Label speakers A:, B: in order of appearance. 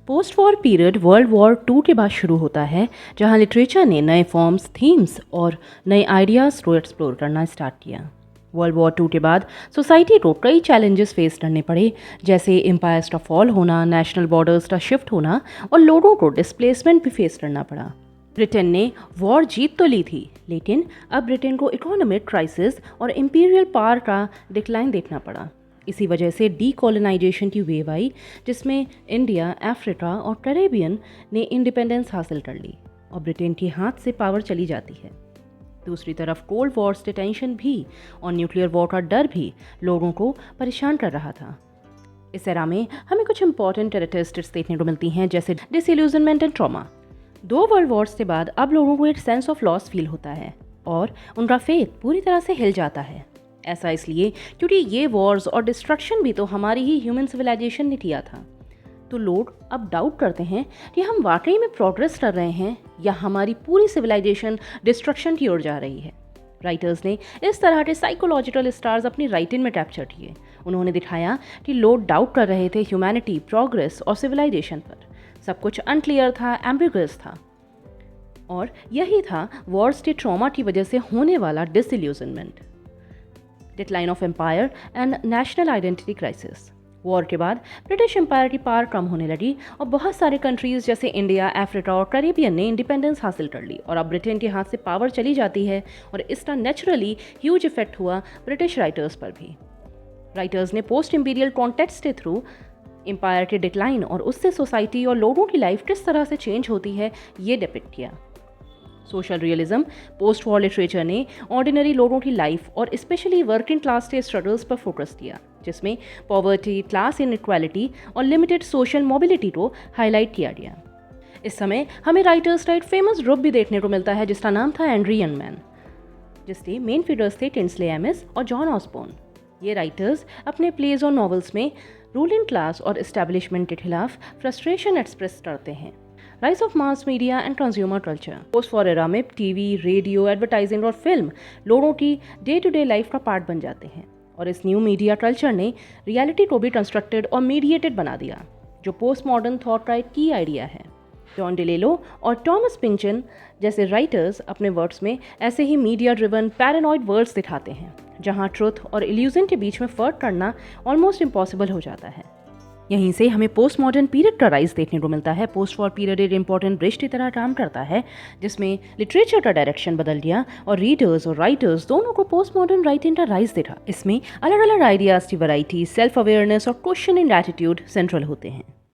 A: Post war period world war two के बाद शुरू होता है, जहां लिटरेचर ने नए फॉर्म्स, थीम्स और नए आइडियाज़ को एक्सप्लोर करना स्टार्ट किया। वर्ल्ड वॉर टू के बाद सोसाइटी को कई चैलेंजेस फेस करने पड़े, जैसे एम्पायर्स का फॉल होना, नेशनल बॉर्डर्स का शिफ्ट होना और लोगों को डिस्प्लेसमेंट भी फेस करना पड़ा। ब्रिटेन ने वॉर जीत तो ली थी, लेकिन अब ब्रिटेन को इकोनॉमिक क्राइसिस और इंपीरियल पावर का डिक्लाइन देखना पड़ा। इसी वजह से डीकोलोनाइजेशन की वेव आई, जिसमें इंडिया, अफ्रीका और कैरेबियन ने इंडिपेंडेंस हासिल कर ली और ब्रिटेन के हाथ से पावर चली जाती है। दूसरी तरफ कोल्ड वॉर से टेंशन भी और न्यूक्लियर वॉर का डर भी लोगों को परेशान कर रहा था। इस एरा में हमें कुछ इंपॉर्टेंट कैरेक्टरिस्टिक्स देखने को मिलती हैं, जैसे disillusionment and trauma. 2 world Wars के बाद अब लोगों को एक सेंस ऑफ लॉस फील होता है और उनका फेथ पूरी तरह से हिल जाता है। ऐसा इसलिए क्योंकि ये वॉर्स और डिस्ट्रक्शन भी तो हमारी ही ह्यूमन सिविलाइजेशन ने किया था। तो लोग अब डाउट करते हैं कि हम वाकई में प्रोग्रेस कर रहे हैं या हमारी पूरी सिविलाइजेशन डिस्ट्रक्शन की ओर जा रही है। राइटर्स ने इस तरह के साइकोलॉजिकल स्टार्स अपनी राइटिंग में कैप्चर किए। उन्होंने दिखाया कि लोग डाउट कर रहे थे ह्यूमैनिटी, प्रोग्रेस और सिविलाइजेशन पर। सब कुछ अनक्लियर था, एम्बिगुअस था, और यही था वॉर्स के ट्रॉमा की वजह से होने वाला disillusionment, decline of empire and national identity crisis. War के बाद ब्रिटिश एम्पायर की पावर कम होने लगी और बहुत सारे कंट्रीज जैसे इंडिया, अफ्रीका और कैरेबियन ने इंडिपेंडेंस हासिल कर ली और अब ब्रिटेन के हाथ से पावर चली जाती है और इसका नेचुरली ह्यूज इफेक्ट हुआ ब्रिटिश राइटर्स पर भी। राइटर्स ने पोस्ट इंपीरियल कॉन्टेक्स्ट के थ्रू एम्पायर के डिक्लाइन और उससे सोसाइटी और लोगों की लाइफ किस तरह से चेंज होती है ये डिपिक्ट किया। Social realism post war literature ने ऑर्डिनरी लोगों की लाइफ और स्पेशली वर्किंग क्लास के स्ट्रगल्स पर फोकस किया, जिसमें पॉवर्टी, क्लास इनइक्वालिटी और लिमिटेड सोशल मोबिलिटी को हाईलाइट किया गया। इस समय हमें राइटर्स का एक फेमस ग्रुप भी देखने को मिलता है जिसका नाम था एंड्री यंगमैन, जिसके मेन फिगर्स थे किंग्सले एमिस और जॉन ऑसबोर्न। ये राइटर्स अपने प्लेज और नॉवेल्स में रूलिंग क्लास और एस्टेब्लिशमेंट के खिलाफ फ्रस्ट्रेशन एक्सप्रेस करते हैं। Rise of mass media and consumer culture. Post war era में टीवी, रेडियो, एडवर्टाइजिंग और फिल्म लोगों की डे टू डे लाइफ का पार्ट बन जाते हैं और इस न्यू मीडिया कल्चर ने रियलिटी को भी कंस्ट्रक्टेड और मीडिएटेड बना दिया, जो पोस्ट मॉडर्न थॉट का एक की आइडिया है। जॉन डिलेलो और टॉमस पिंचन जैसे राइटर्स अपने वर्ड्स में ऐसे ही मीडिया ड्रिवन पैरानॉइड वर्ल्ड्स दिखाते हैं, जहां ट्रुथ और इल्यूजन के बीच में फर्क करना ऑलमोस्ट इम्पॉसिबल हो जाता है। यहीं से हमें पोस्ट मॉडर्न पीरियड का राइज देखने को मिलता है। पोस्ट वॉर पीरियड एक इंपॉर्टेंट ब्रिज की तरह काम करता है, जिसमें लिटरेचर का डायरेक्शन बदल गया और रीडर्स और राइटर्स दोनों को पोस्ट मॉडर्न राइटिंग का राइज दिखा। इसमें अलग अलग आइडियाज की वैरायटी, सेल्फ अवेयरनेस और क्वेश्चनिंग एटीट्यूड सेंट्रल होते हैं।